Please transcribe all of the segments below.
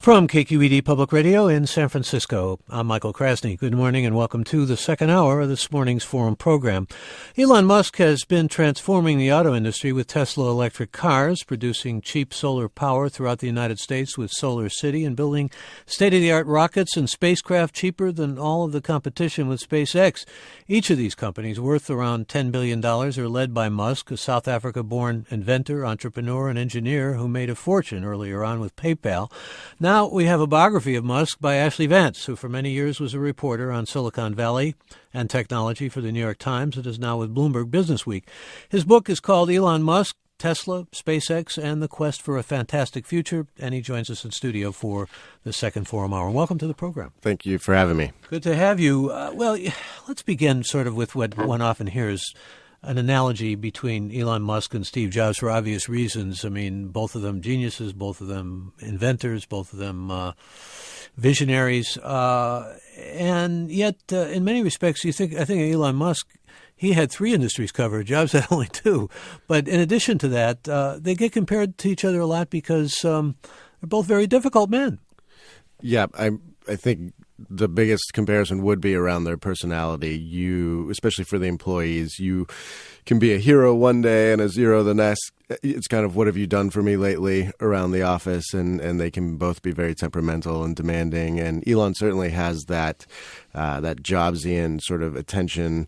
From KQED Public Radio in San Francisco, I'm Michael Krasny. Good morning and welcome to the second hour of this morning's Forum program. Elon Musk has been transforming the auto industry with Tesla electric cars, producing cheap solar power throughout the United States with Solar City, and building state-of-the-art rockets and spacecraft cheaper than all of the competition with SpaceX. Each of these companies, worth around $10 billion, are led by Musk, a South Africa-born inventor, entrepreneur, and engineer who made a fortune earlier on with PayPal. Now we have a biography of Musk by Ashlee Vance, who for many years was a reporter on Silicon Valley and technology for the New York Times and is now with Bloomberg Businessweek. His book is called Elon Musk, Tesla, SpaceX, and the Quest for a Fantastic Future, and he joins us in studio for the second Forum Hour. Welcome to the program. Thank you for having me. Good to have you. Well, let's begin sort of with what one often hears, an analogy between Elon Musk and Steve Jobs for obvious reasons. I mean, both of them geniuses, both of them inventors, both of them visionaries. And yet, in many respects, I think Elon Musk, he had three industries covered. Jobs had only two. But in addition to that, they get compared to each other a lot because they're both very difficult men. Yeah, I think the biggest comparison would be around their personality. You, especially for the employees, you can be a hero one day and a zero the next. It's kind of, what have you done for me lately around the office? And they can both be very temperamental and demanding. And Elon certainly has that Jobsian sort of attention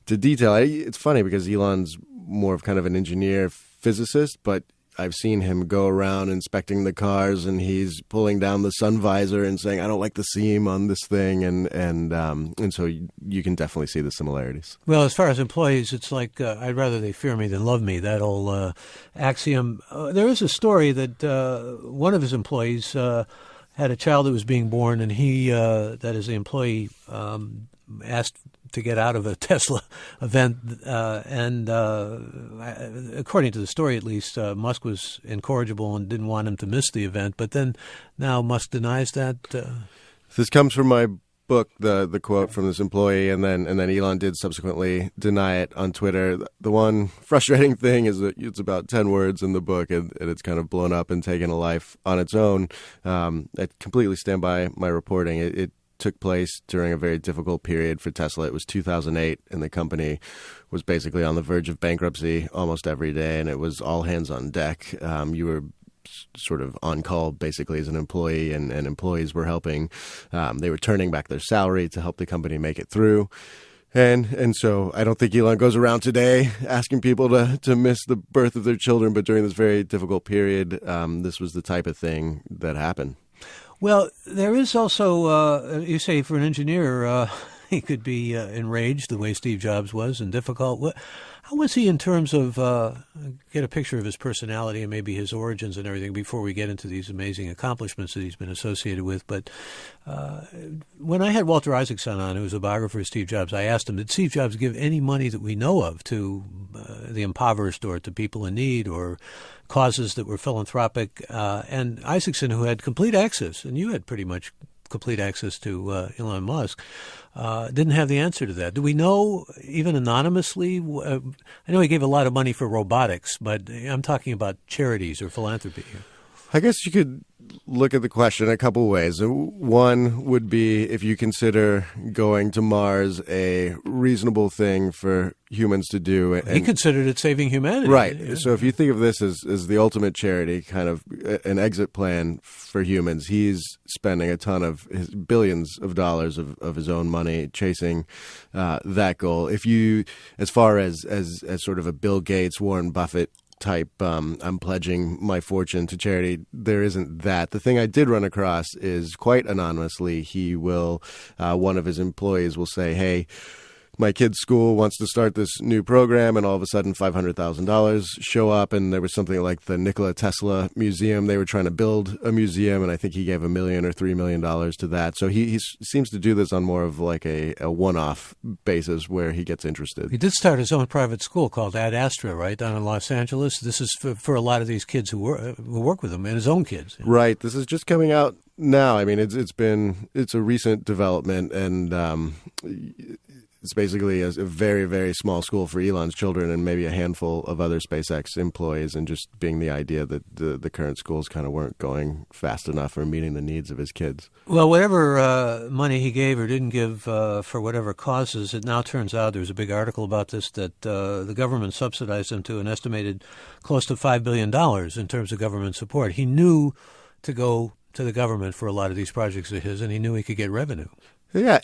to detail. It's funny because Elon's more of kind of an engineer physicist, but I've seen him go around inspecting the cars, and he's pulling down the sun visor and saying, "I don't like the seam on this thing," and so you can definitely see the similarities. Well, as far as employees, it's like I'd rather they fear me than love me. That old axiom. There is a story that one of his employees had a child that was being born, and he, that is the employee, asked to get out of a Tesla event. And according to the story, at least, Musk was incorrigible and didn't want him to miss the event. But then now Musk denies that. This comes from my book, the quote from this employee, and then Elon did subsequently deny it on Twitter. The one frustrating thing is that it's about 10 words in the book, and it's kind of blown up and taken a life on its own. I completely stand by my reporting. It took place during a very difficult period for Tesla. It was 2008, and the company was basically on the verge of bankruptcy almost every day, and it was all hands on deck. You were sort of on call basically as an employee, and employees were helping. They were turning back their salary to help the company make it through. And so I don't think Elon goes around today asking people to miss the birth of their children, but during this very difficult period, this was the type of thing that happened. Well, there is also, you say for an engineer, he could be enraged the way Steve Jobs was and difficult. How was he in terms of, get a picture of his personality and maybe his origins and everything before we get into these amazing accomplishments that he's been associated with. But when I had Walter Isaacson on, who was a biographer of Steve Jobs, I asked him, did Steve Jobs give any money that we know of to the impoverished or to people in need or causes that were philanthropic? And Isaacson, who had complete access, and you had pretty much complete access to Elon Musk, didn't have the answer to that. Do we know, even anonymously? I know he gave a lot of money for robotics, but I'm talking about charities or philanthropy here. I guess you could look at the question a couple ways. One would be if you consider going to Mars a reasonable thing for humans to do. He considered it saving humanity. Right. Yeah. So if you think of this as the ultimate charity, kind of an exit plan for humans, he's spending a ton of his billions of dollars of his own money chasing that goal. If you, as far as sort of a Bill Gates, Warren Buffett type, I'm pledging my fortune to charity, there isn't that. The thing I did run across is quite anonymously, he will, one of his employees will say, hey, my kid's school wants to start this new program, and all of a sudden $500,000 show up, and there was something like the Nikola Tesla Museum. They were trying to build a museum, and I think he gave $1 million or $3 million to that. So he seems to do this on more of like a one-off basis where he gets interested. He did start his own private school called Ad Astra, right, down in Los Angeles. This is for a lot of these kids who work with him, and his own kids. Right. This is just coming out now. I mean, it's a recent development, and it's basically a very, very small school for Elon's children and maybe a handful of other SpaceX employees, and just being the idea that the current schools kind of weren't going fast enough or meeting the needs of his kids. Well, whatever money he gave or didn't give for whatever causes, it now turns out, there's a big article about this, that the government subsidized him to an estimated close to $5 billion in terms of government support. He knew to go to the government for a lot of these projects of his, and he knew he could get revenue. Yeah,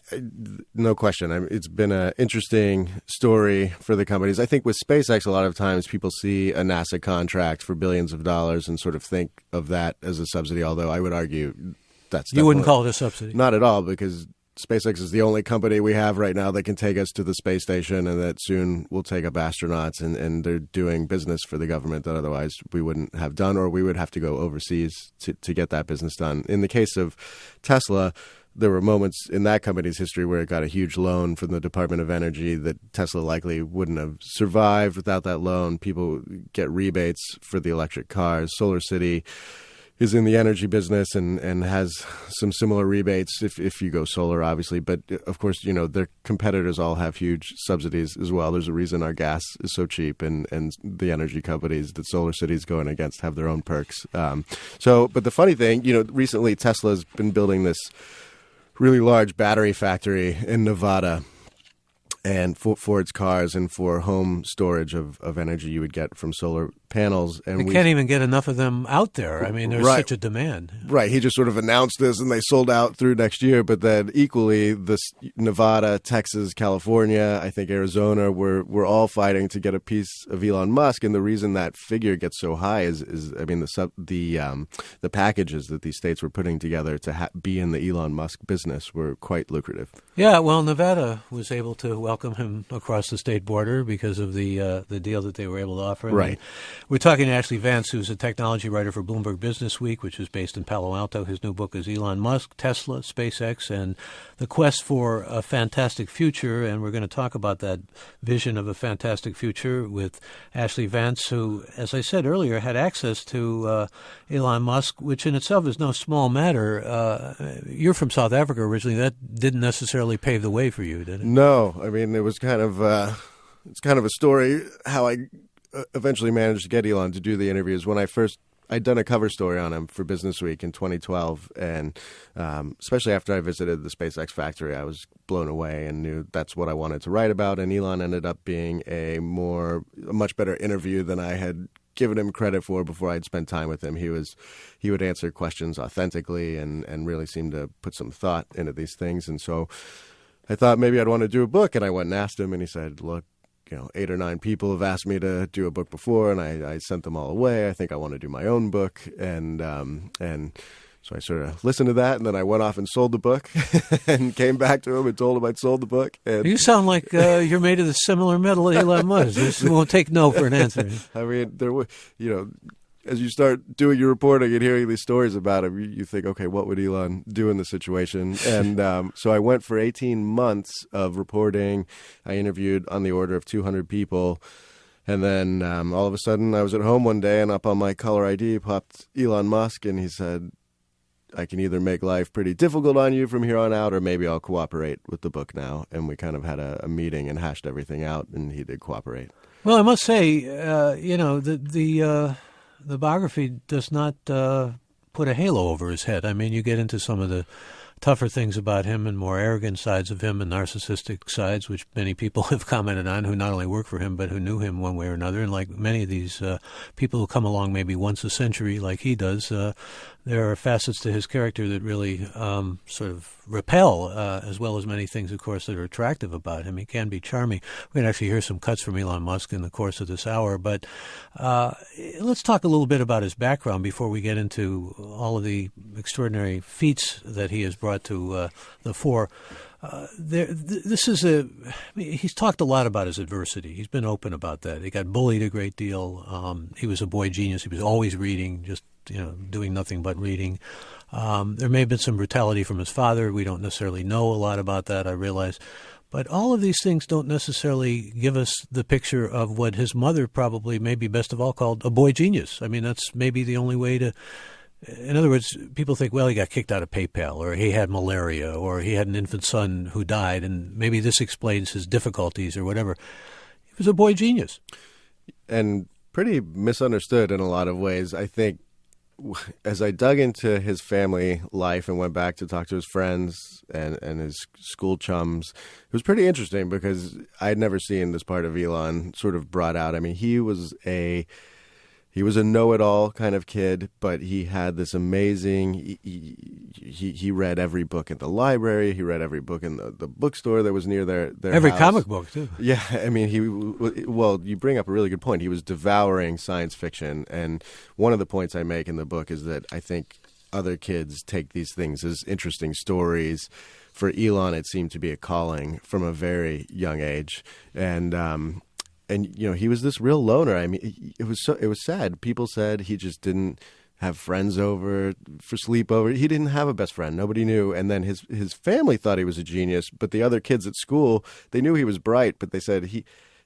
no question. I mean, it's been an interesting story for the companies. I think with SpaceX, a lot of times people see a NASA contract for billions of dollars and sort of think of that as a subsidy, although I would argue that's You wouldn't call it a subsidy? Not at all, because SpaceX is the only company we have right now that can take us to the space station and that soon will take up astronauts, and they're doing business for the government that otherwise we wouldn't have done, or we would have to go overseas to get that business done. In the case of Tesla, there were moments in that company's history where it got a huge loan from the Department of Energy that Tesla likely wouldn't have survived without that loan. People get rebates for the electric cars. Solar City is in the energy business and has some similar rebates if you go solar, obviously. But of course, their competitors all have huge subsidies as well. There's a reason our gas is so cheap, and the energy companies that Solar City is going against have their own perks. But the funny thing, recently Tesla's been building this really large battery factory in Nevada, and for its cars and for home storage of energy you would get from solar panels. And we can't even get enough of them out there. I mean, there's such a demand. Right. He just sort of announced this, and they sold out through next year. But then equally, this Nevada, Texas, California, I think Arizona, we're all fighting to get a piece of Elon Musk. And the reason that figure gets so high is I mean, the packages that these states were putting together to be in the Elon Musk business were quite lucrative. Yeah. Well, Nevada was able to welcome him across the state border because of the deal that they were able to offer him. Right. We're talking to Ashlee Vance, who's a technology writer for Bloomberg Business Week, which is based in Palo Alto. His new book is Elon Musk, Tesla, SpaceX, and the quest for a fantastic future. And we're going to talk about that vision of a fantastic future with Ashlee Vance, who, as I said earlier, had access to Elon Musk, which in itself is no small matter. You're from South Africa originally. That didn't necessarily pave the way for you, did it? No. I mean, it was kind of it's kind of a story how I eventually managed to get Elon to do the interviews. When I'd done a cover story on him for Business Week in 2012, and especially after I visited the SpaceX factory, I was blown away and knew that's what I wanted to write about. And Elon ended up being a much better interview than I had given him credit for before I'd spent time with him. He would answer questions authentically and really seemed to put some thought into these things. And so I thought maybe I'd want to do a book, and I went and asked him, and he said, look, 8 or 9 people have asked me to do a book before, and I sent them all away. I think I want to do my own book. And so I sort of listened to that, and then I went off and sold the book and came back to him and told him I'd sold the book. And you sound like you're made of the similar metal that Elon Musk. This won't take no for an answer. I mean, there were, as you start doing your reporting and hearing these stories about him, you think, okay, what would Elon do in this situation? And so I went for 18 months of reporting. I interviewed on the order of 200 people. And then all of a sudden I was at home one day, and up on my caller ID popped Elon Musk, and he said, I can either make life pretty difficult on you from here on out, or maybe I'll cooperate with the book now. And we kind of had a meeting and hashed everything out, and he did cooperate. Well, I must say, the biography does not put a halo over his head. I mean, you get into some of the tougher things about him and more arrogant sides of him and narcissistic sides, which many people have commented on, who not only work for him but who knew him one way or another. And like many of these people who come along maybe once a century like he does, there are facets to his character that really sort of repel, as well as many things, of course, that are attractive about him. He can be charming. We're going to actually hear some cuts from Elon Musk in the course of this hour. But let's talk a little bit about his background before we get into all of the extraordinary feats that he has brought to the fore. He's talked a lot about his adversity. He's been open about that. He got bullied a great deal. He was a boy genius. He was always reading, just doing nothing but reading. There may have been some brutality from his father. We don't necessarily know a lot about that, I realize. But all of these things don't necessarily give us the picture of what his mother probably, maybe best of all, called a boy genius. I mean, that's maybe the only way to In other words, people think, well, he got kicked out of PayPal, or he had malaria, or he had an infant son who died, and maybe this explains his difficulties or whatever. He was a boy genius. And pretty misunderstood in a lot of ways. I think as I dug into his family life and went back to talk to his friends and his school chums, it was pretty interesting because I'd never seen this part of Elon sort of brought out. I mean, he was a know-it-all kind of kid, but he had this amazing. He read every book in the library. He read every book in the bookstore that was near their every house. comic book too. Yeah, I mean, you bring up a really good point. He was devouring science fiction, and one of the points I make in the book is that I think other kids take these things as interesting stories. For Elon, it seemed to be a calling from a very young age, and he was this real loner. I mean, it was sad. People said he just didn't have friends over for sleepover. He didn't have a best friend. Nobody knew. And then his family thought he was a genius, but the other kids at school, they knew he was bright, but they said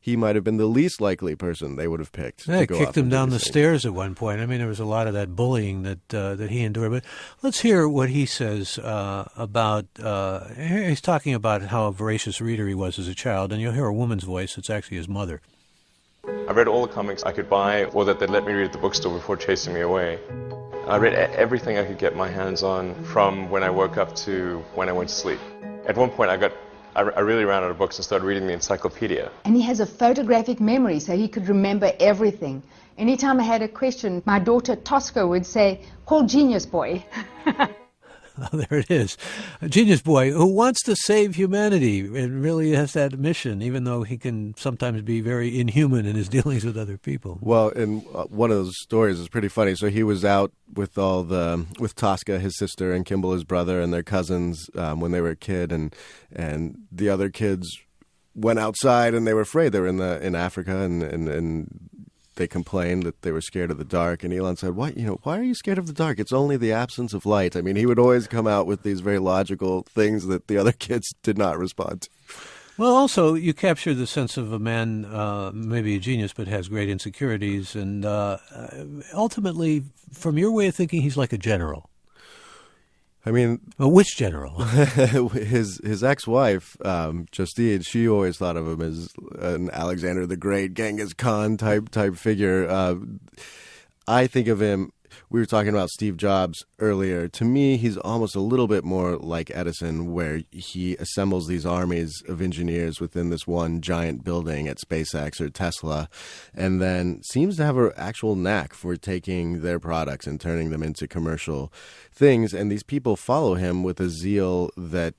he might have been the least likely person they would have picked. They kicked him down the stairs at one point. I mean, there was a lot of that bullying that he endured. But let's hear what he says about. He's talking about how a voracious reader he was as a child, and you'll hear a woman's voice. It's actually his mother. I read all the comics I could buy or that they'd let me read at the bookstore before chasing me away. I read everything I could get my hands on from when I woke up to when I went to sleep. At one point I really ran out of books and started reading the encyclopedia. And he has a photographic memory, so he could remember everything. Anytime I had a question, my daughter Tosca would say, "Call Genius Boy." Oh, there it is. A genius boy who wants to save humanity and really has that mission, even though he can sometimes be very inhuman in his dealings with other people. Well, and one of those stories is pretty funny. So he was out with with Tosca, his sister, and Kimball, his brother, and their cousins when they were a kid, and the other kids went outside and they were afraid. They were in Africa and they complained that they were scared of the dark, and Elon said, why are you scared of the dark? It's only the absence of light. I mean, he would always come out with these very logical things that the other kids did not respond to. Well, also, you capture the sense of a man, maybe a genius, but has great insecurities, and ultimately, from your way of thinking, he's like a general. I mean, well, which general? his ex-wife, Justine, she always thought of him as an Alexander the Great, Genghis Khan type figure. I think of him. We were talking about Steve Jobs earlier. To me, he's almost a little bit more like Edison, where he assembles these armies of engineers within this one giant building at SpaceX or Tesla, and then seems to have an actual knack for taking their products and turning them into commercial things. And these people follow him with a zeal that,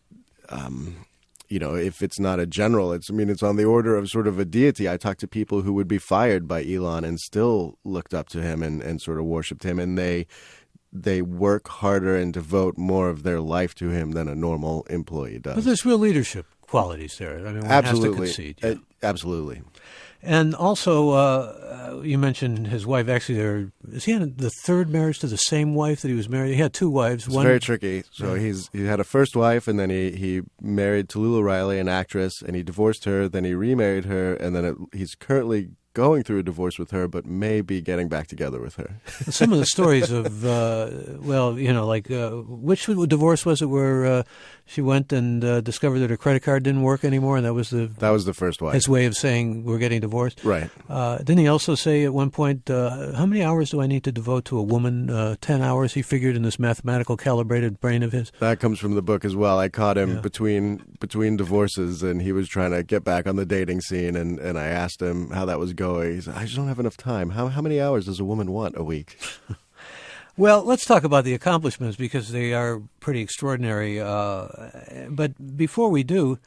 if it's not a general, it's on the order of sort of a deity. I talked to people who would be fired by Elon and still looked up to him and sort of worshipped him, and they work harder and devote more of their life to him than a normal employee does. But there's real leadership qualities there. I mean, one absolutely. has to concede. Yeah. Absolutely. And also, you mentioned his wife. Actually, is he on the third marriage to the same wife that he was married? He had two wives. It's very tricky. So he had a first wife, and then he married Tallulah Riley, an actress, and he divorced her. Then he remarried her, and then he's currently going through a divorce with her, but maybe getting back together with her. Some of the stories of, which divorce was it where she went and discovered that her credit card didn't work anymore, and that was the first wife. His way of saying we're getting divorced. Right. Didn't he also say at one point, how many hours do I need to devote to a woman? 10 hours, he figured, in this mathematical calibrated brain of his. That comes from the book as well. I caught him between divorces, and he was trying to get back on the dating scene, and I asked him how that was going. He said, I just don't have enough time. How many hours does a woman want a week? Well, let's talk about the accomplishments because they are pretty extraordinary. But before we do,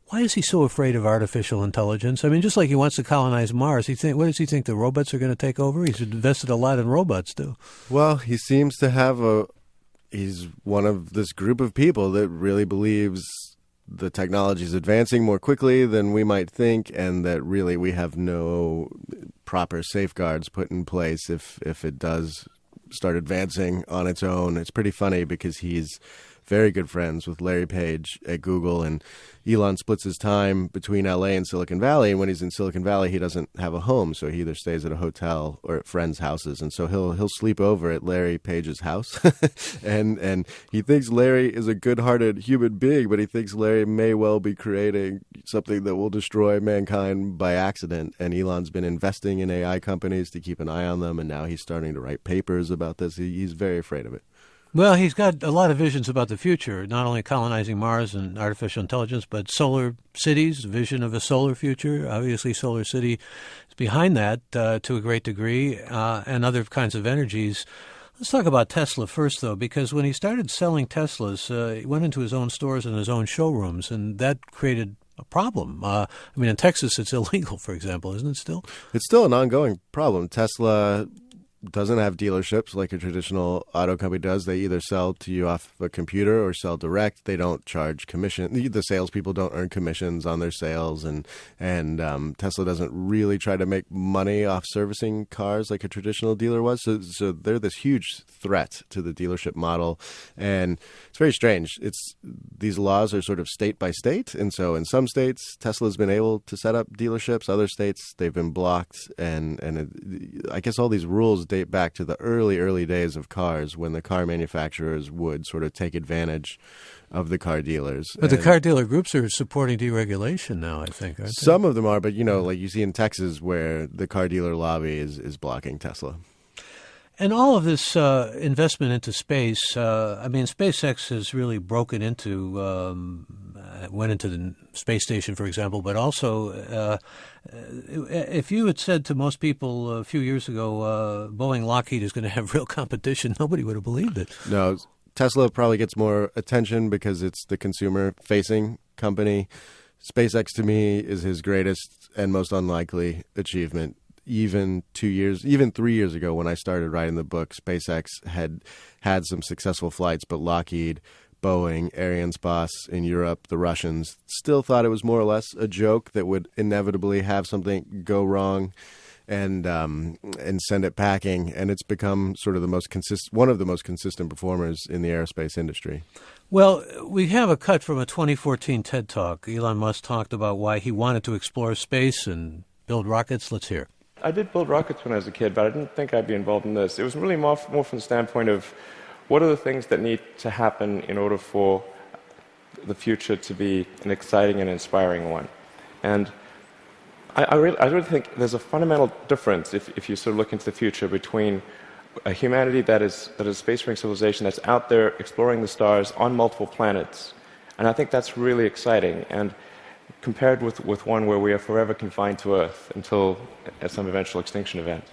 why is he so afraid of artificial intelligence? I mean, just like he wants to colonize Mars, what does he think, the robots are going to take over? He's invested a lot in robots, too. Well, he seems to have he's one of this group of people that really believes the technology is advancing more quickly than we might think, and that really we have no proper safeguards put in place if it does start advancing on its own. It's pretty funny because he's very good friends with Larry Page at Google, and Elon splits his time between LA and Silicon Valley, and when he's in Silicon Valley, he doesn't have a home, so he either stays at a hotel or at friends' houses, and so he'll sleep over at Larry Page's house, and he thinks Larry is a good-hearted human being, but he thinks Larry may well be creating something that will destroy mankind by accident, and Elon's been investing in AI companies to keep an eye on them, and now he's starting to write papers about this. He's very afraid of it. Well, he's got a lot of visions about the future, not only colonizing Mars and artificial intelligence, but solar cities, vision of a solar future. Obviously, Solar City is behind that to a great degree, and other kinds of energies. Let's talk about Tesla first, though, because when he started selling Teslas, he went into his own stores and his own showrooms, and that created a problem. I mean, in Texas, it's illegal, for example, isn't it still? It's still an ongoing problem. Tesla doesn't have dealerships like a traditional auto company does. They either sell to you off a computer or sell direct. They don't charge commission. The salespeople don't earn commissions on their sales, and Tesla doesn't really try to make money off servicing cars like a traditional dealer was. So they're this huge threat to the dealership model, and it's very strange. These laws are sort of state by state, and so in some states Tesla's been able to set up dealerships. Other states they've been blocked, I guess all these rules date back to the early days of cars when the car manufacturers would sort of take advantage of the car dealers. But the car dealer groups are supporting deregulation now, I think, aren't they? Some of them are, but like you see in Texas where the car dealer lobby is blocking Tesla. And all of this investment into space, I mean, SpaceX has really broken into, went into the space station, for example, but also if you had said to most people a few years ago, Boeing Lockheed is going to have real competition, nobody would have believed it. No, Tesla probably gets more attention because it's the consumer-facing company. SpaceX, to me, is his greatest and most unlikely achievement. Even 3 years ago when I started writing the book, SpaceX had some successful flights, but Lockheed, Boeing, Arianespace in Europe, the Russians still thought it was more or less a joke that would inevitably have something go wrong and send it packing. And it's become sort of one of the most consistent performers in the aerospace industry. Well, we have a cut from a 2014 TED Talk. Elon Musk talked about why he wanted to explore space and build rockets. Let's hear. I did build rockets when I was a kid, but I didn't think I'd be involved in this. It was really more from the standpoint of what are the things that need to happen in order for the future to be an exciting and inspiring one. And I really think there's a fundamental difference if you sort of look into the future between a humanity that is a space-faring civilization that's out there exploring the stars on multiple planets. And I think that's really exciting. And compared with one where we are forever confined to Earth until at some eventual extinction event.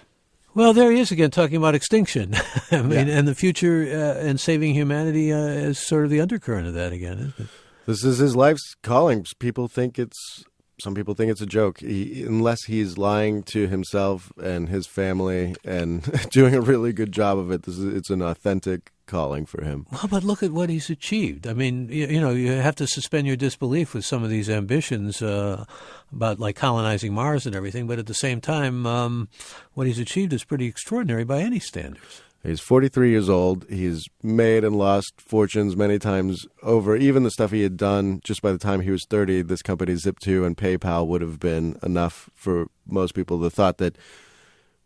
Well, there he is again talking about extinction. I mean, and the future and saving humanity is sort of the undercurrent of that again, isn't it? This is his life's calling. Some people think it's a joke. Unless he's lying to himself and his family and doing a really good job of it, it's an authentic calling for him. Well, but look at what he's achieved. I mean, you have to suspend your disbelief with some of these ambitions about like colonizing Mars and everything. But at the same time, what he's achieved is pretty extraordinary by any standards. He's 43 years old. He's made and lost fortunes many times over. Even the stuff he had done just by the time he was 30, this company Zip2 and PayPal would have been enough for most people. The thought that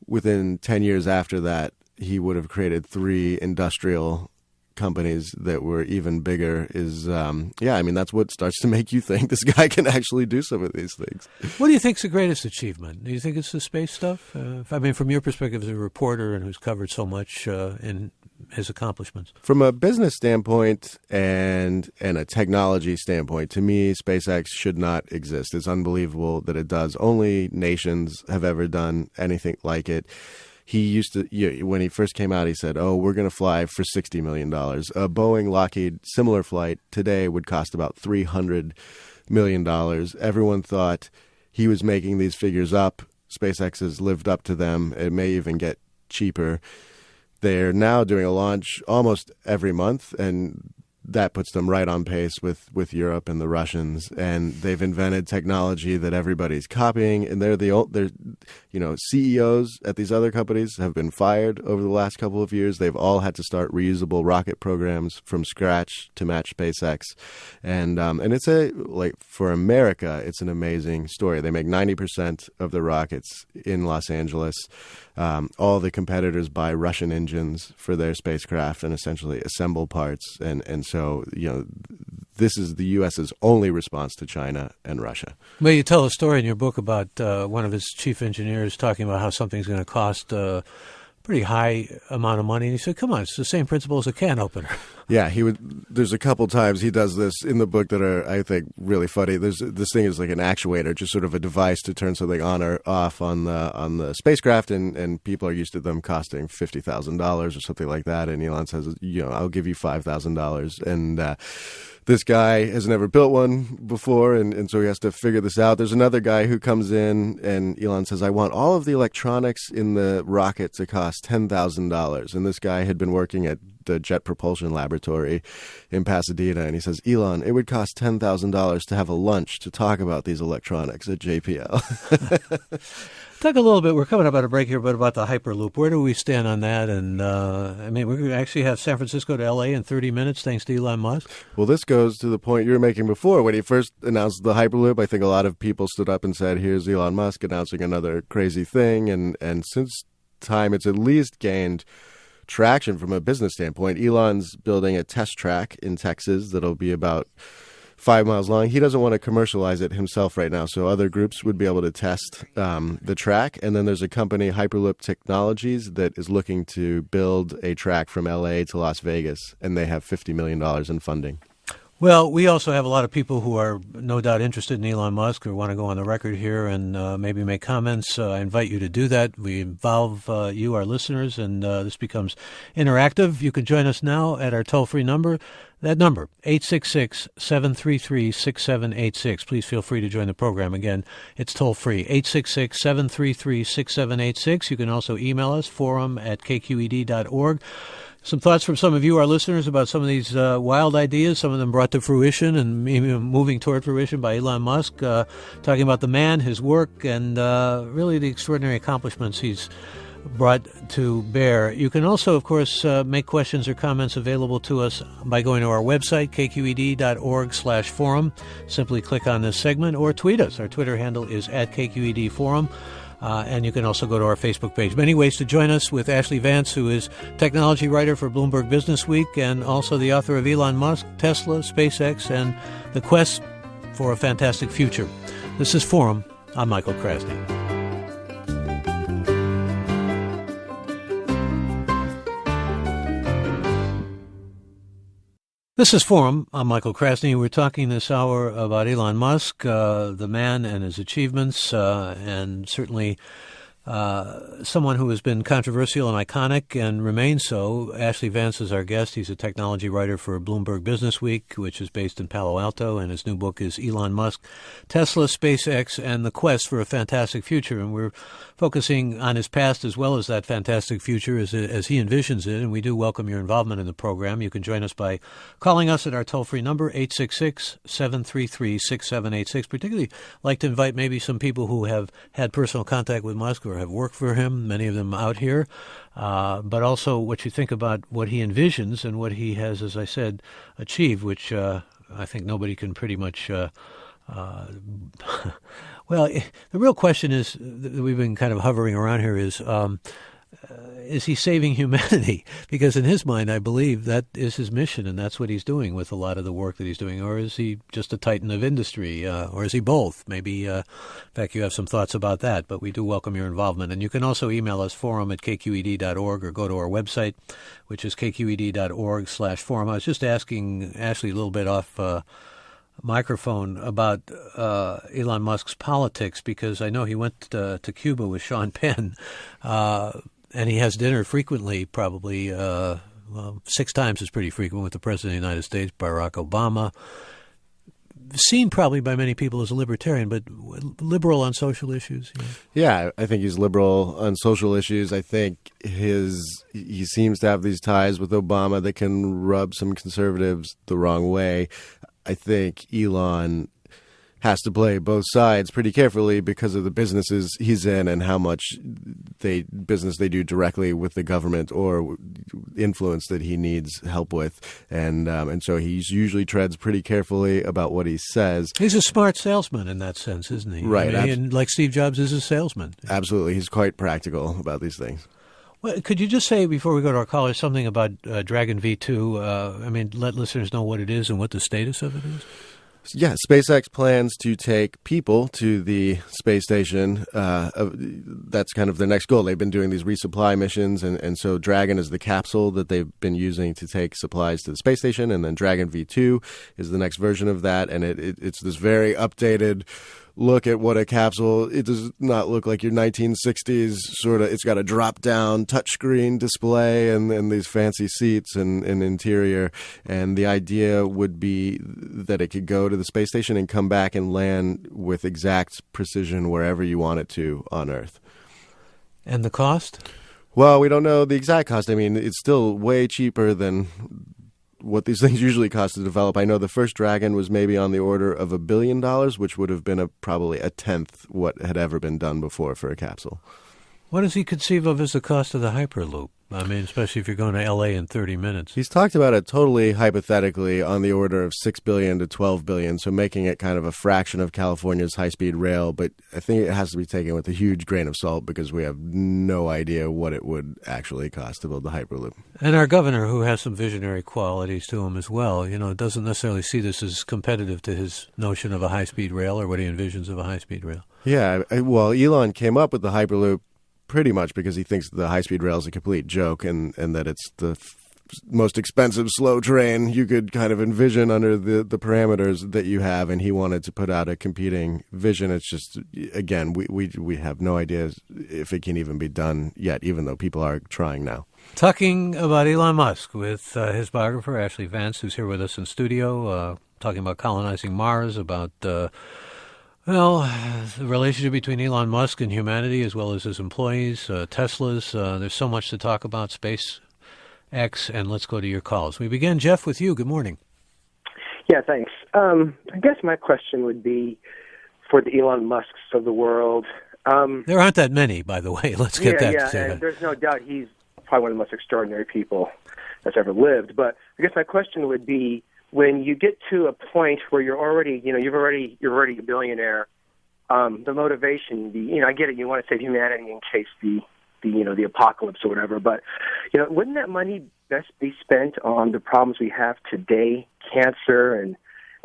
within 10 years after that, he would have created 3 industrial companies that were even bigger is, that's what starts to make you think this guy can actually do some of these things. What do you think's the greatest achievement? Do you think it's the space stuff? I mean, from your perspective as a reporter and who's covered so much in his accomplishments. From a business standpoint and a technology standpoint, to me, SpaceX should not exist. It's unbelievable that it does. Only nations have ever done anything like it. He used to, when he first came out, he said, we're going to fly for $60 million. A Boeing Lockheed similar flight today would cost about $300 million. Everyone thought he was making these figures up. SpaceX has lived up to them. It may even get cheaper. They're now doing a launch almost every month, and that puts them right on pace with Europe and the Russians, and they've invented technology that everybody's copying, and they're CEOs at these other companies have been fired over the last couple of years. They've all had to start reusable rocket programs from scratch to match SpaceX, and it's for America, it's an amazing story. They make 90% of the rockets in Los Angeles. All the competitors buy Russian engines for their spacecraft and essentially assemble parts, and so this is the U.S.'s only response to China and Russia. Well, you tell a story in your book about one of his chief engineers talking about how something's going to cost a pretty high amount of money, and he said, "Come on, it's the same principle as a can opener." Yeah, there's a couple times he does this in the book that are, I think, really funny. This thing is like an actuator, just sort of a device to turn something on or off on the spacecraft, and people are used to them costing $50,000 or something like that. And Elon says, I'll give you $5,000, and this guy has never built one before, and so he has to figure this out. There's another guy who comes in, and Elon says, I want all of the electronics in the rocket to cost $10,000. And this guy had been working at the Jet Propulsion Laboratory in Pasadena, and he says, Elon, it would cost $10,000 to have a lunch to talk about these electronics at JPL. Talk a little bit, we're coming up at a break here, but about the Hyperloop. Where do we stand on that? And, we're going to actually have San Francisco to L.A. in 30 minutes, thanks to Elon Musk. Well, this goes to the point you were making before. When he first announced the Hyperloop, I think a lot of people stood up and said, here's Elon Musk announcing another crazy thing. And since time, it's at least gained traction from a business standpoint. Elon's building a test track in Texas that'll be about 5 miles long. He doesn't want to commercialize it himself right now, so other groups would be able to test the track. And then there's a company, Hyperloop Technologies, that is looking to build a track from LA to Las Vegas, and they have $50 million in funding. Well, we also have a lot of people who are no doubt interested in Elon Musk or want to go on the record here and maybe make comments. I invite you to do that. We involve you, our listeners, and this becomes interactive. You can join us now at our toll-free number. That number, 866-733-6786. Please feel free to join the program. Again, it's toll-free, 866-733-6786. You can also email us, forum@kqed.org. Some thoughts from some of you, our listeners, about some of these wild ideas, some of them brought to fruition and maybe moving toward fruition by Elon Musk, talking about the man, his work, and really the extraordinary accomplishments he's brought to bear. You can also, of course, make questions or comments available to us by going to our website, kqed.org/forum. Simply click on this segment or tweet us. Our Twitter handle is @KQEDforum. And you can also go to our Facebook page. Many ways to join us with Ashlee Vance, who is technology writer for Bloomberg Business Week and also the author of Elon Musk, Tesla, SpaceX, and the quest for a fantastic future. This is Forum. I'm Michael Krasny. This is Forum. I'm Michael Krasny. We're talking this hour about Elon Musk, the man and his achievements, and certainly someone who has been controversial and iconic and remains so. Ashlee Vance is our guest. He's a technology writer for Bloomberg Business Week, which is based in Palo Alto, and his new book is Elon Musk, Tesla, SpaceX, and the Quest for a Fantastic Future. And we're focusing on his past as well as that fantastic future as he envisions it, and we do welcome your involvement in the program. You can join us by calling us at our toll-free number, 866-733-6786. Particularly like to invite maybe some people who have had personal contact with Musk or have worked for him, many of them out here, but also what you think about what he envisions and what he has, as I said, achieved, which I think nobody can pretty much well, the real question is that we've been kind of hovering around here is he saving humanity? Because in his mind, I believe that is his mission, and that's what he's doing with a lot of the work that he's doing. Or is he just a titan of industry? Or is he both? Maybe, in fact, you have some thoughts about that, but we do welcome your involvement. And you can also email us, forum@kqed.org, or go to our website, which is kqed.org/forum. I was just asking Ashlee a little bit off microphone about Elon Musk's politics, because I know he went to Cuba with Sean Penn, and he has dinner frequently, probably 6 times is pretty frequent, with the President of the United States, Barack Obama. seen probably by many people as a libertarian, but liberal on social issues. Yeah, I think he's liberal on social issues. I think he seems to have these ties with Obama that can rub some conservatives the wrong way. I think Elon has to play both sides pretty carefully because of the businesses he's in and how much business they do directly with the government or influence that he needs help with, and so he usually treads pretty carefully about what he says. He's a smart salesman in that sense, isn't he? Right, and like Steve Jobs is a salesman. Absolutely, he's quite practical about these things. Well, could you just say, before we go to our callers, something about Dragon V2? Let listeners know what it is and what the status of it is. Yeah, SpaceX plans to take people to the space station. That's kind of their next goal. They've been doing these resupply missions, and so Dragon is the capsule that they've been using to take supplies to the space station, and then Dragon V2 is the next version of that, and it's this very updated look at what a capsule. It does not look like your 1960s sort of. It's got a drop-down touchscreen display and these fancy seats and interior. And the idea would be that it could go to the space station and come back and land with exact precision wherever you want it to on Earth. And the cost? Well, we don't know the exact cost. I mean, it's still way cheaper than what these things usually cost to develop. I know the first Dragon was maybe on the order of $1 billion, which would have been probably a tenth what had ever been done before for a capsule. What does he conceive of as the cost of the Hyperloop? Especially if you're going to L.A. in 30 minutes. He's talked about it totally hypothetically on the order of $6 billion to $12 billion, so making it kind of a fraction of California's high-speed rail. But I think it has to be taken with a huge grain of salt because we have no idea what it would actually cost to build the Hyperloop. And our governor, who has some visionary qualities to him as well, doesn't necessarily see this as competitive to his notion of a high-speed rail or what he envisions of a high-speed rail. Yeah, well, Elon came up with the Hyperloop pretty much because he thinks the high-speed rail is a complete joke and that it's the most expensive slow train you could kind of envision under the parameters that you have, and he wanted to put out a competing vision. It's just, again, we have no idea if it can even be done yet, even though people are trying now. Talking about Elon Musk with his biographer, Ashlee Vance, who's here with us in studio, talking about colonizing Mars, about the relationship between Elon Musk and humanity, as well as his employees, Tesla's. There's so much to talk about, SpaceX, and let's go to your calls. We begin, Jeff, with you. Good morning. Yeah, thanks. I guess my question would be for the Elon Musks of the world. There aren't that many, by the way. Let's get that. Yeah, and there's no doubt he's probably one of the most extraordinary people that's ever lived. But I guess my question would be, when you get to a point where you're already a billionaire, the motivation, I get it. You want to save humanity in case the apocalypse or whatever. But wouldn't that money best be spent on the problems we have today, cancer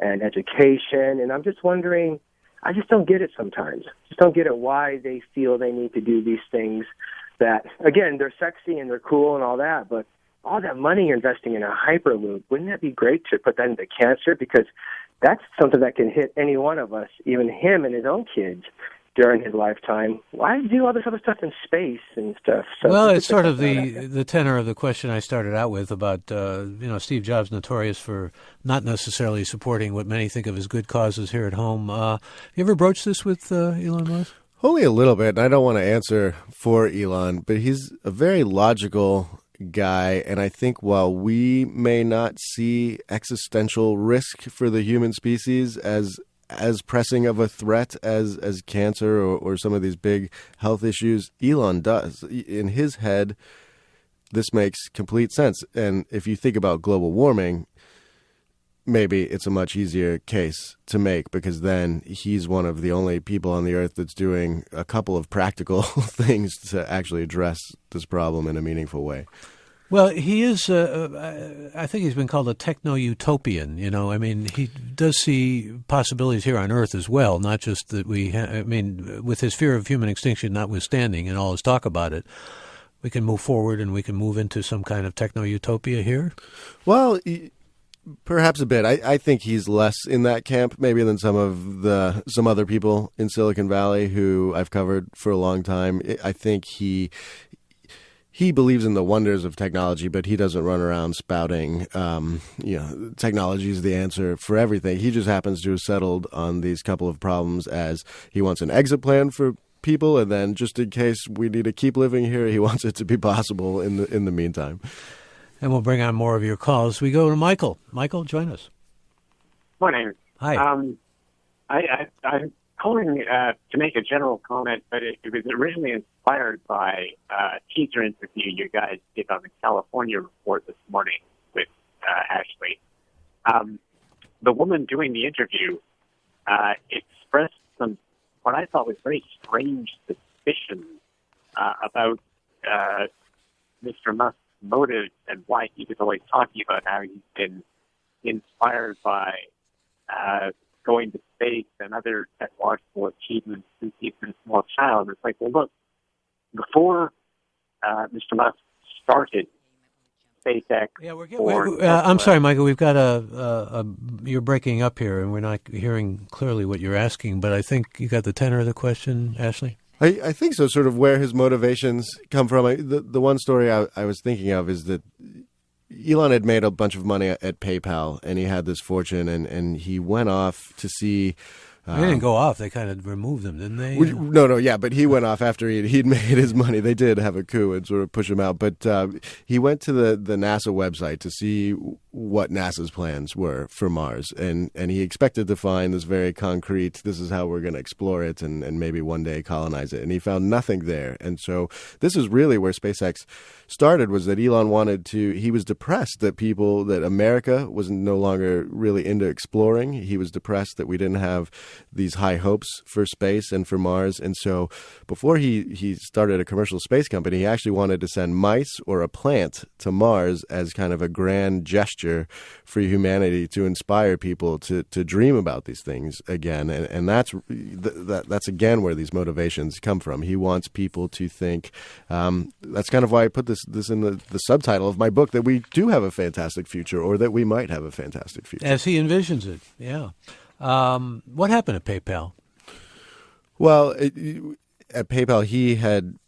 and education? And I'm just wondering, I just don't get it sometimes. Just don't get it why they feel they need to do these things that, again, they're sexy and they're cool and all that, but all that money you're investing in a Hyperloop, wouldn't that be great to put that into cancer? Because that's something that can hit any one of us, even him and his own kids during his lifetime. Why do all this other stuff in space and stuff? So well, it's sort of the tenor of the question I started out with about, Steve Jobs notorious for not necessarily supporting what many think of as good causes here at home. You ever broached this with Elon Musk? Only a little bit, and I don't want to answer for Elon, but he's a very logical guy, and I think while we may not see existential risk for the human species as pressing of a threat as cancer or some of these big health issues, Elon does. In his head, this makes complete sense. And if you think about global warming, maybe it's a much easier case to make because then he's one of the only people on the earth that's doing a couple of practical things to actually address this problem in a meaningful way. Well, he is, I think he's been called a techno-utopian, he does see possibilities here on Earth as well, not just that with his fear of human extinction notwithstanding and all his talk about it, we can move forward and we can move into some kind of techno-utopia here? Well, perhaps a bit. I think he's less in that camp maybe than some other people in Silicon Valley who I've covered for a long time. I think he believes in the wonders of technology, but he doesn't run around spouting, technology is the answer for everything. He just happens to have settled on these couple of problems as he wants an exit plan for people, and then just in case we need to keep living here, he wants it to be possible in the meantime. And we'll bring on more of your calls. We go to Michael. Michael, join us. Morning. Hi. I'm calling to make a general comment, but it was originally inspired by a teaser interview you guys did on the California Report this morning with Ashlee. The woman doing the interview expressed some, what I thought was very strange suspicions about Mr. Musk's motives and why he was always talking about how he's been inspired by going to space and other technological achievements since he's been a small child. It's like, well, look, before Mr. Musk started SpaceX. Yeah, I'm sorry, Michael. We've got you're breaking up here, and we're not hearing clearly what you're asking. But I think you got the tenor of the question, Ashlee. I think so. Sort of where his motivations come from. The one story I was thinking of is that Elon had made a bunch of money at PayPal, and he had this fortune, and he went off to see. They didn't go off. They kind of removed them, didn't they? No, but he went off after he'd made his money. They did have a coup and sort of push him out. But he went to the NASA website to see what NASA's plans were for Mars. And he expected to find this very concrete, this is how we're going to explore it and maybe one day colonize it. And he found nothing there. And so this is really where SpaceX started, was that Elon he was depressed that America was no longer really into exploring. He was depressed that we didn't have these high hopes for space and for Mars. And so before he started a commercial space company, he actually wanted to send mice or a plant to Mars as kind of a grand gesture for humanity to inspire people to dream about these things again. And that's again where these motivations come from. He wants people to think, that's kind of why I put this in the subtitle of my book, that we do have a fantastic future, or that we might have a fantastic future. As he envisions it, yeah. What happened at PayPal? Well, at PayPal, he had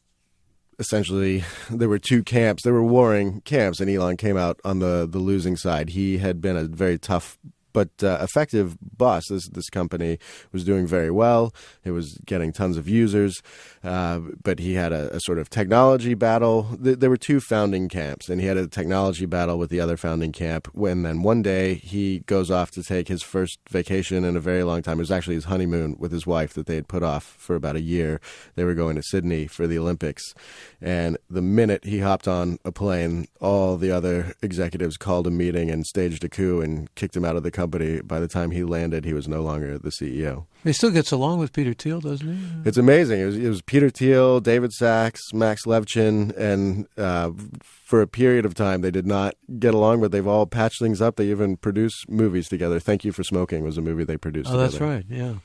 essentially, there were two camps. There were warring camps, and Elon came out on the losing side. He had been a very tough but effective boss. This company was doing very well. It was getting tons of users, but he had a sort of technology battle. There were two founding camps, and he had a technology battle with the other founding camp. When then one day he goes off to take his first vacation in a very long time. It was actually his honeymoon with his wife that they had put off for about a year. They were going to Sydney for the Olympics, and the minute he hopped on a plane, all the other executives called a meeting and staged a coup and kicked him out of the company. By the time he landed, he was no longer the CEO. He still gets along with Peter Thiel, doesn't he? It's amazing. It was Peter Thiel, David Sachs, Max Levchin, and for a period of time they did not get along, but they've all patched things up. They even produce movies together. Thank You for Smoking was a movie they produced together. That's right, yeah.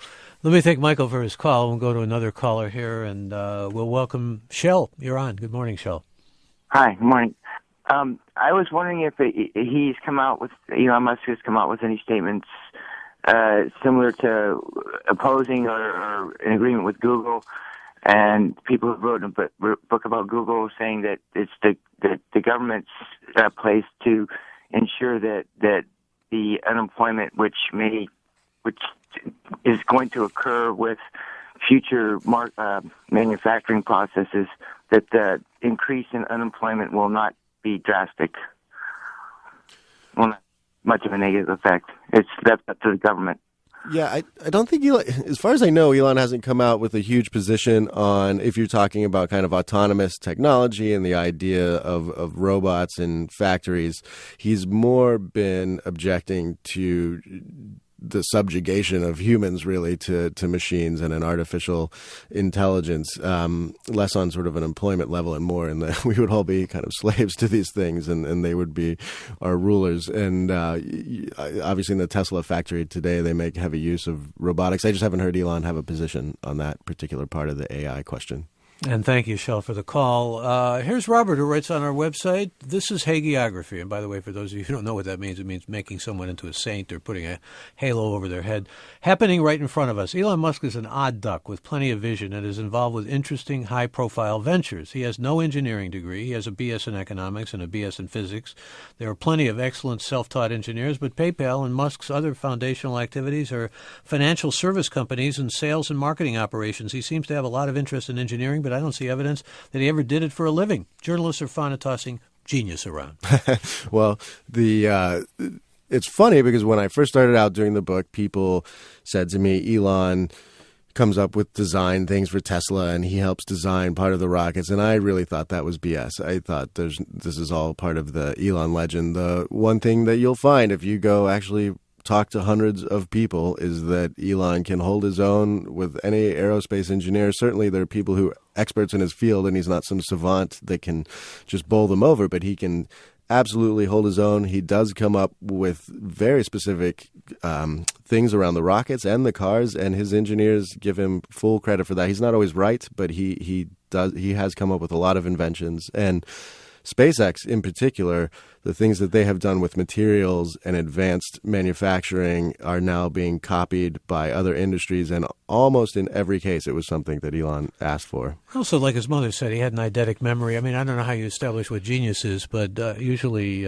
Let me thank Michael for his call. We'll go to another caller here, and we'll welcome Shell. You're on. Good morning, Shell. Hi, good morning. I was wondering if Elon Musk has come out with any statements similar to opposing or in agreement with Google, and people who wrote a book about Google saying that it's the government's place to ensure that the unemployment which is going to occur with future manufacturing processes, that the increase in unemployment will not be drastic. Well, not much of a negative effect. It's left up to the government. Yeah, I don't think Elon, as far as I know, Elon hasn't come out with a huge position on, if you're talking about kind of autonomous technology and the idea of robots in factories. He's more been objecting to the subjugation of humans really to machines and an artificial intelligence, less on sort of an employment level and more in that we would all be kind of slaves to these things and they would be our rulers. And obviously in the Tesla factory today, they make heavy use of robotics. I just haven't heard Elon have a position on that particular part of the AI question. And thank you, Shel, for the call. Here's Robert, who writes on our website, this is hagiography. And by the way, for those of you who don't know what that means, it means making someone into a saint or putting a halo over their head. Happening right in front of us. Elon Musk is an odd duck with plenty of vision and is involved with interesting, high-profile ventures. He has no engineering degree. He has a BS in economics and a BS in physics. There are plenty of excellent self-taught engineers, but PayPal and Musk's other foundational activities are financial service companies and sales and marketing operations. He seems to have a lot of interest in engineering, but I don't see evidence that he ever did it for a living. Journalists are fond of tossing genius around. Well, it's funny because when I first started out doing the book, people said to me, Elon comes up with design things for Tesla and he helps design part of the rockets. And I really thought that was BS. I thought this is all part of the Elon legend. The one thing that you'll find if you go actually talk to hundreds of people is that Elon can hold his own with any aerospace engineer. Certainly there are people who are experts in his field and he's not some savant that can just bowl them over, but he can absolutely hold his own. He does come up with very specific things around the rockets and the cars, and his engineers give him full credit for that. He's not always right, but he has come up with a lot of inventions. And SpaceX in particular, the things that they have done with materials and advanced manufacturing are now being copied by other industries, and almost in every case it was something that Elon asked for. Also, like his mother said, he had an eidetic memory. I mean, I don't know how you establish what genius is, but usually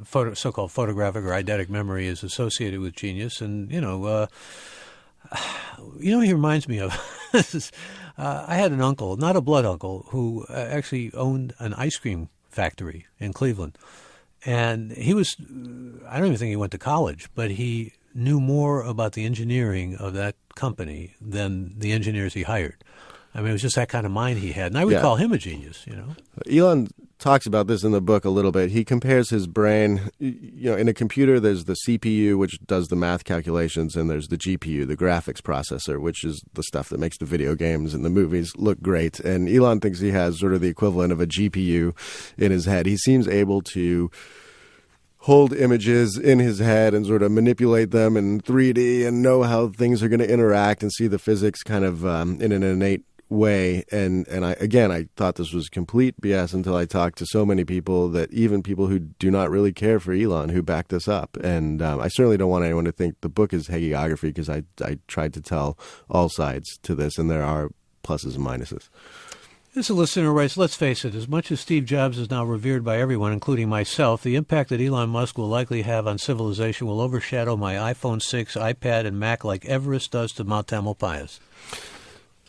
so-called photographic or eidetic memory is associated with genius. And, you know he reminds me of? I had an uncle, not a blood uncle, who actually owned an ice cream factory in Cleveland. And he was, I don't even think he went to college, but he knew more about the engineering of that company than the engineers he hired. I mean, it was just that kind of mind he had. And I would call him a genius, Elon talks about this in the book a little bit. He compares his brain, in a computer, there's the CPU, which does the math calculations, and there's the GPU, the graphics processor, which is the stuff that makes the video games and the movies look great. And Elon thinks he has sort of the equivalent of a GPU in his head. He seems able to hold images in his head and sort of manipulate them in 3D and know how things are going to interact and see the physics kind of in an innate way. And I thought this was complete BS until I talked to so many people, that even people who do not really care for Elon, who back this up. And I certainly don't want anyone to think the book is hagiography, because I tried to tell all sides to this, and there are pluses and minuses. This listener writes, let's face it, as much as Steve Jobs is now revered by everyone, including myself, the impact that Elon Musk will likely have on civilization will overshadow my iPhone 6, iPad, and Mac like Everest does to Mount Tamalpais.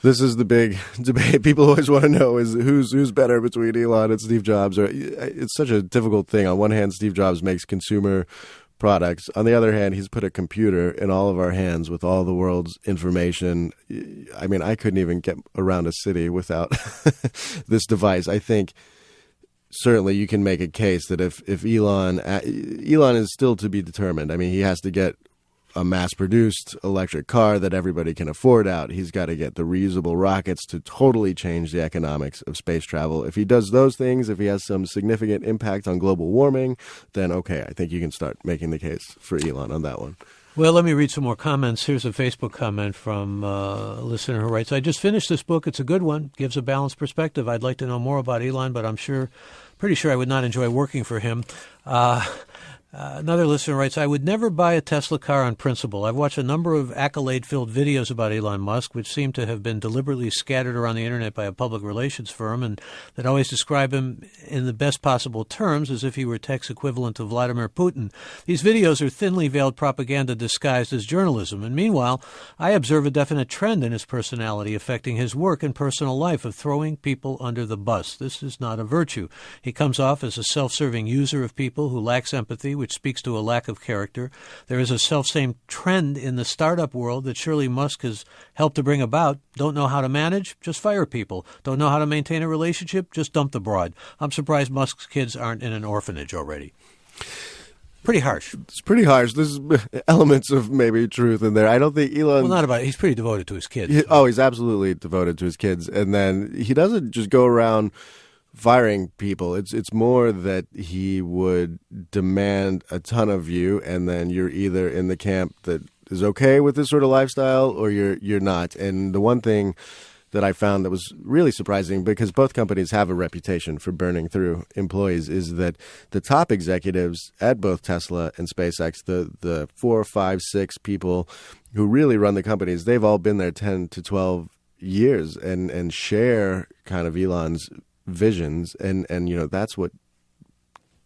This is the big debate. People always want to know is who's better between Elon and Steve Jobs. It's such a difficult thing. On one hand, Steve Jobs makes consumer products. On the other hand, he's put a computer in all of our hands with all the world's information. I mean, I couldn't even get around a city without this device. I think certainly you can make a case that if Elon is still to be determined. I mean, he has to get a mass-produced electric car that everybody can afford out. He's got to get the reusable rockets to totally change the economics of space travel. If he does those things, if he has some significant impact on global warming, then okay, I think you can start making the case for Elon on that one. Well, let me read some more comments. Here's a Facebook comment from a listener who writes, I just finished this book. It's a good one. Gives a balanced perspective. I'd like to know more about Elon, but I'm pretty sure I would not enjoy working for him. Another listener writes, I would never buy a Tesla car on principle. I've watched a number of accolade-filled videos about Elon Musk, which seem to have been deliberately scattered around the internet by a public relations firm, and that always describe him in the best possible terms, as if he were text equivalent to Vladimir Putin. These videos are thinly veiled propaganda disguised as journalism, and meanwhile, I observe a definite trend in his personality affecting his work and personal life of throwing people under the bus. This is not a virtue. He comes off as a self-serving user of people who lacks empathy, which speaks to a lack of character. There is a self-same trend in the startup world that surely Musk has helped to bring about. Don't know how to manage? Just fire people. Don't know how to maintain a relationship? Just dump the broad. I'm surprised Musk's kids aren't in an orphanage already. Pretty harsh. It's pretty harsh. There's elements of maybe truth in there. I don't think Elon... Well, not about it. He's pretty devoted to his kids. He's absolutely devoted to his kids. And then he doesn't just go around firing people. It's more that he would demand a ton of you, and then you're either in the camp that is okay with this sort of lifestyle or you're not. And the one thing that I found that was really surprising, because both companies have a reputation for burning through employees, is that the top executives at both Tesla and SpaceX, the 4, 5, 6 people who really run the companies, they've all been there 10 to 12 years and share kind of Elon's visions. And that's what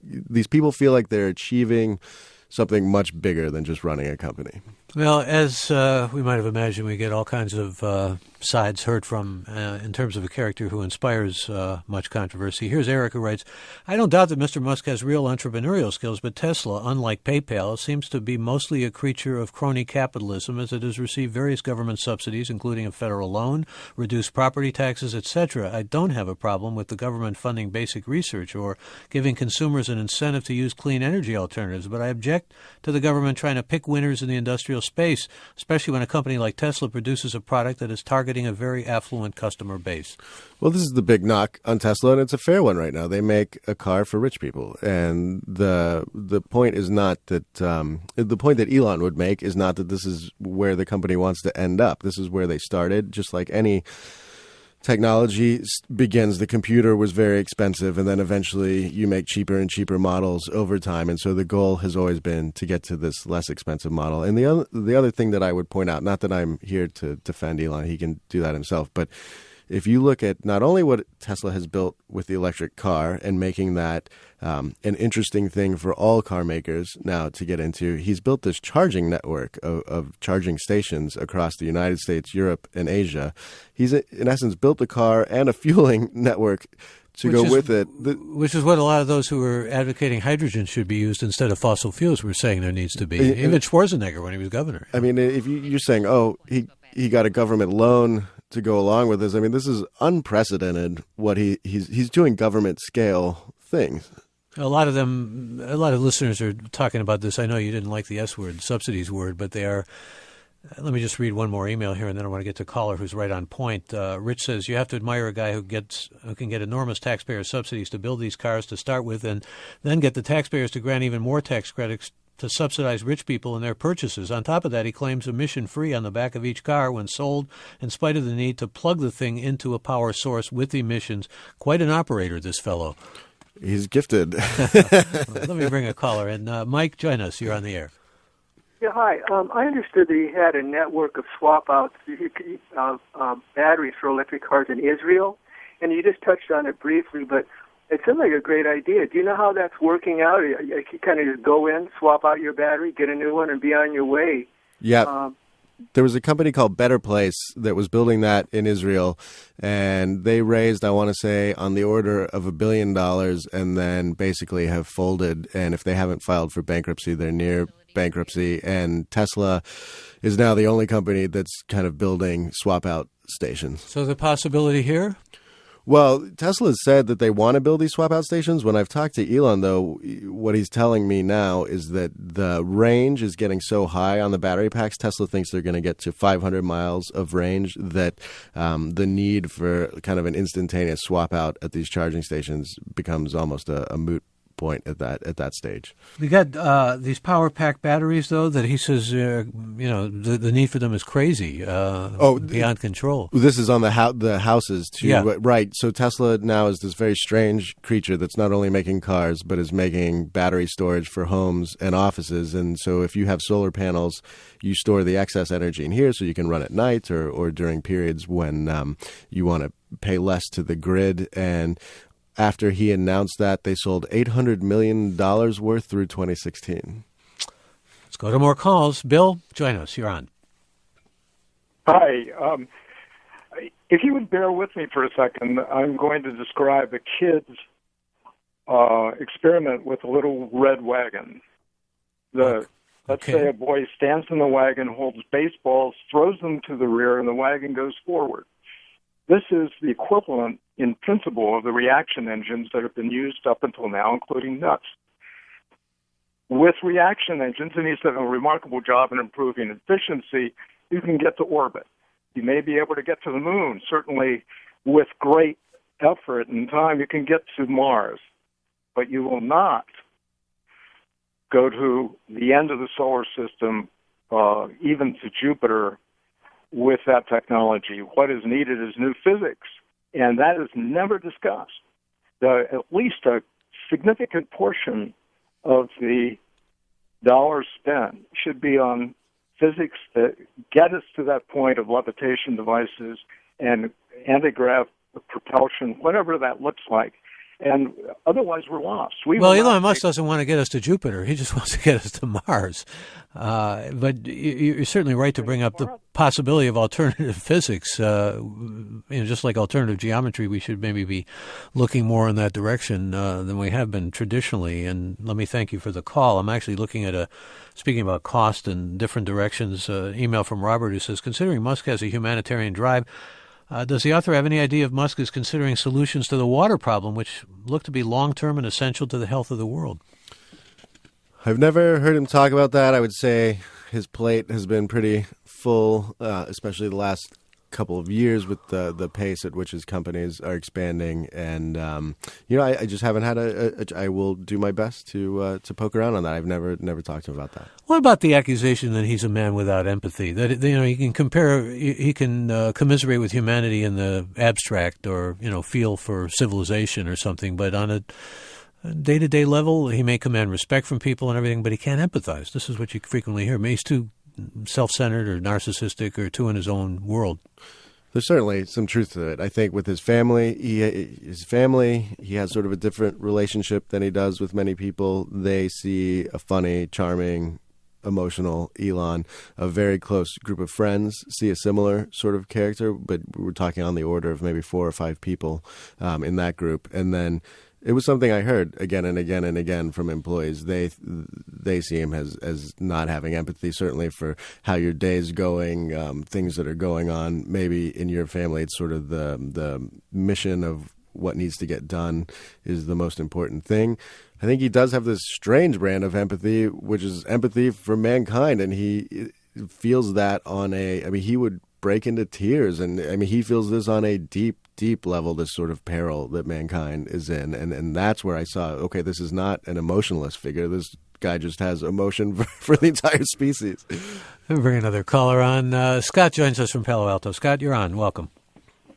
these people feel like they're achieving, something much bigger than just running a company. Well, as we might have imagined, we get all kinds of sides heard from in terms of a character who inspires much controversy. Here's Eric, who writes, I don't doubt that Mr. Musk has real entrepreneurial skills, but Tesla, unlike PayPal, seems to be mostly a creature of crony capitalism, as it has received various government subsidies, including a federal loan, reduced property taxes, etc. I don't have a problem with the government funding basic research or giving consumers an incentive to use clean energy alternatives, but I object to the government trying to pick winners in the industrial space, especially when a company like Tesla produces a product that is targeting a very affluent customer base. Well, this is the big knock on Tesla, and it's a fair one right now. They make a car for rich people, and the point is not that the point that Elon would make is not that this is where the company wants to end up. This is where they started. Just like any technology begins, the computer was very expensive, and then eventually you make cheaper and cheaper models over time. And so the goal has always been to get to this less expensive model. And the other thing that I would point out, not that I'm here to defend Elon, he can do that himself, but if you look at not only what Tesla has built with the electric car and making that an interesting thing for all car makers now to get into, he's built this charging network of charging stations across the United States, Europe, and Asia. He's, in essence, built a car and a fueling network to go with it. Which is what a lot of those who are advocating hydrogen should be used instead of fossil fuels were saying there needs to be. Even Schwarzenegger when he was governor. I mean, if you're saying, he got a government loan to go along with this, I mean, this is unprecedented what he's doing government scale things. A lot of listeners are talking about this. I know you didn't like the S word, subsidies word, but they are. Let me just read one more email here, and then I want to get to a caller who's right on point. Rich says, you have to admire a guy who can get enormous taxpayer subsidies to build these cars to start with, and then get the taxpayers to grant even more tax credits to subsidize rich people in their purchases. On top of that, he claims emission-free on the back of each car when sold, in spite of the need to plug the thing into a power source with emissions. Quite an operator, this fellow. He's gifted. Let me bring a caller in. Mike, join us. You're on the air. Yeah, hi. I understood that he had a network of swap-outs batteries for electric cars in Israel, and you just touched on it briefly, but it seemed like a great idea. Do you know how that's working out? You kind of just go in, swap out your battery, get a new one, and be on your way. Yeah. There was a company called Better Place that was building that in Israel, and they raised, I want to say, on the order of $1 billion, and then basically have folded. And if they haven't filed for bankruptcy, they're near bankruptcy. And Tesla is now the only company that's kind of building swap-out stations. So the possibility here? Well, Tesla has said that they want to build these swap-out stations. When I've talked to Elon, though, what he's telling me now is that the range is getting so high on the battery packs, Tesla thinks they're going to get to 500 miles of range, that the need for kind of an instantaneous swap-out at these charging stations becomes almost a moot point at that stage. We got these power pack batteries, though, that he says, the need for them is crazy, beyond control. This is on the houses, too. Yeah. Right. So Tesla now is this very strange creature that's not only making cars, but is making battery storage for homes and offices. And so if you have solar panels, you store the excess energy in here so you can run at night or during periods when you want to pay less to the grid. And after he announced that, they sold $800 million worth through 2016. Let's go to more calls. Bill, join us. You're on. Hi. If you would bear with me for a second, I'm going to describe a kid's experiment with a little red wagon. Let's say a boy stands in the wagon, holds baseballs, throws them to the rear, and the wagon goes forward. This is the equivalent in principle of the reaction engines that have been used up until now, including nuts. With reaction engines, and he's done a remarkable job in improving efficiency, you can get to orbit. You may be able to get to the moon. Certainly, with great effort and time, you can get to Mars. But you will not go to the end of the solar system, even to Jupiter, with that technology. What is needed is new physics, and that is never discussed. At least a significant portion of the dollars spent should be on physics that get us to that point of levitation devices and anti-grav propulsion, whatever that looks like. And otherwise, we're lost. Well, Elon Musk doesn't want to get us to Jupiter. He just wants to get us to Mars. But you're certainly right to bring up the possibility of alternative physics. Just like alternative geometry, we should maybe be looking more in that direction than we have been traditionally. And let me thank you for the call. I'm actually looking at speaking about cost and different directions, email from Robert who says, considering Musk has a humanitarian drive, does the author have any idea if Musk is considering solutions to the water problem, which look to be long-term and essential to the health of the world? I've never heard him talk about that. I would say his plate has been pretty full, especially the last couple of years with the pace at which his companies are expanding. And, I just haven't had I will do my best to poke around on that. I've never talked to him about that. What about the accusation that he's a man without empathy? That, he can he can commiserate with humanity in the abstract or, feel for civilization or something, but on a day-to-day level, he may command respect from people and everything, but he can't empathize. This is what you frequently hear. He's too self-centered or narcissistic or too in his own world. There's certainly some truth to it. I think with his family, he has sort of a different relationship than he does with many people. They see a funny, charming, emotional Elon. A very close group of friends see a similar sort of character, but we're talking on the order of maybe 4 or 5 people in that group. And then it was something I heard again and again and again from employees. They see him as not having empathy, certainly for how your day's going, things that are going on. Maybe in your family, it's sort of the mission of what needs to get done is the most important thing. I think he does have this strange brand of empathy, which is empathy for mankind, and he feels that he would break into tears, and he feels this on a deep level, this sort of peril that mankind is in, and that's where I saw, okay, this is not an emotionless figure. This guy just has emotion for the entire species. We'll bring another caller on. Scott joins us from Palo Alto. Scott, you're on. Welcome.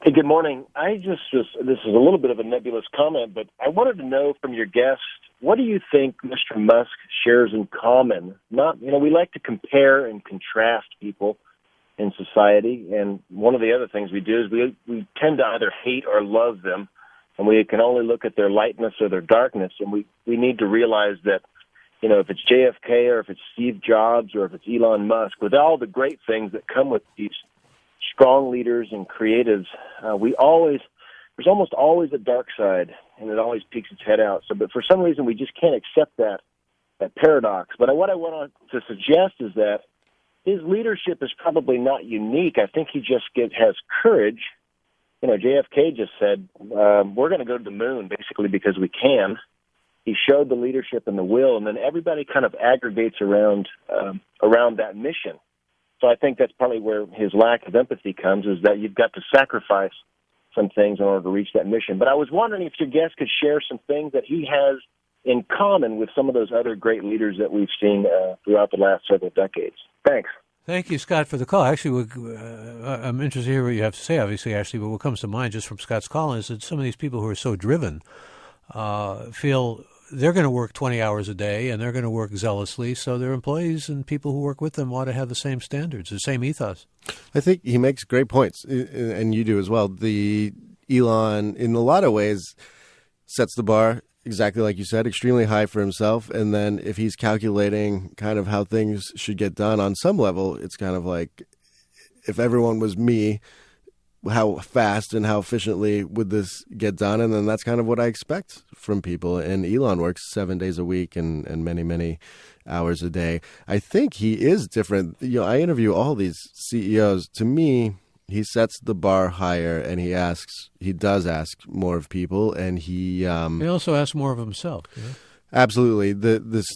Hey, good morning. This is a little bit of a nebulous comment, but I wanted to know from your guest, what do you think Mr. Musk shares in common? We like to compare and contrast people in society, and one of the other things we do is we tend to either hate or love them, and we can only look at their lightness or their darkness, and we need to realize that, if it's JFK or if it's Steve Jobs or if it's Elon Musk, with all the great things that come with these strong leaders and creatives, there's almost always a dark side, and it always peeks its head out. But for some reason, we just can't accept that paradox. But what I want to suggest is that his leadership is probably not unique. I think he just has courage. JFK just said, we're going to go to the moon, basically, because we can. He showed the leadership and the will, and then everybody kind of aggregates around that mission. So I think that's probably where his lack of empathy comes, is that you've got to sacrifice some things in order to reach that mission. But I was wondering if your guest could share some things that he has in common with some of those other great leaders that we've seen throughout the last several decades. Thanks. Thank you, Scott, for the call. Actually, I'm interested to hear what you have to say, obviously, Ashley, but what comes to mind just from Scott's call is that some of these people who are so driven feel they're going to work 20 hours a day and they're going to work zealously, so their employees and people who work with them ought to have the same standards, the same ethos. I think he makes great points, and you do as well. The Elon, in a lot of ways, sets the bar, exactly like you said, extremely high for himself. And then if he's calculating kind of how things should get done on some level, it's kind of like, if everyone was me, how fast and how efficiently would this get done? And then that's kind of what I expect from people. And Elon works 7 days a week and many, many hours a day. I think he is different. I interview all these CEOs. To me, he sets the bar higher, and he does ask more of people, and he also asks more of himself. Yeah? Absolutely. This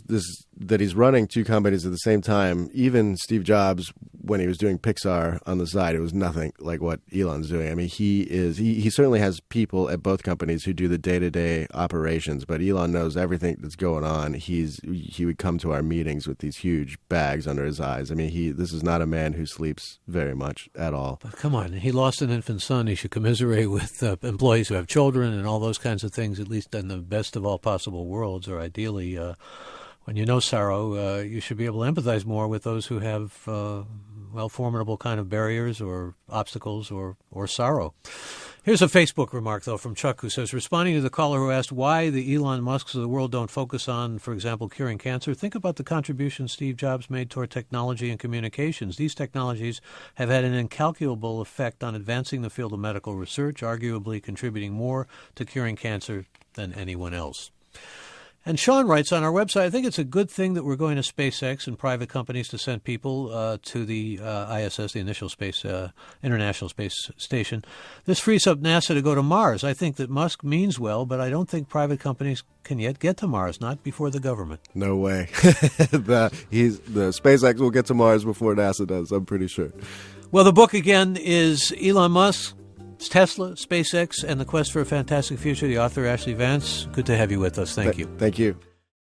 that he's running 2 companies at the same time. Even Steve Jobs when he was doing Pixar on the side, it was nothing like what Elon's doing. I mean, he certainly has people at both companies who do the day-to-day operations, but Elon knows everything that's going on. He would come to our meetings with these huge bags under his eyes. I mean, this is not a man who sleeps very much at all. But come on, he lost an infant son. He should commiserate with employees who have children and all those kinds of things, at least in the best of all possible worlds, or ideally, when you know sorrow, you should be able to empathize more with those who have, formidable kind of barriers or obstacles or sorrow. Here's a Facebook remark, though, from Chuck, who says, responding to the caller who asked why the Elon Musks of the world don't focus on, for example, curing cancer, think about the contributions Steve Jobs made toward technology and communications. These technologies have had an incalculable effect on advancing the field of medical research, arguably contributing more to curing cancer than anyone else. And Sean writes on our website, I think it's a good thing that we're going to SpaceX and private companies to send people to the ISS, the initial International Space Station. This frees up NASA to go to Mars. I think that Musk means well, but I don't think private companies can yet get to Mars, not before the government. No way. the SpaceX will get to Mars before NASA does, I'm pretty sure. Well, the book, again, is Elon Musk, Tesla, SpaceX, and the Quest for a Fantastic Future. The author, Ashlee Vance. Good to have you with us. Thank you. Thank you.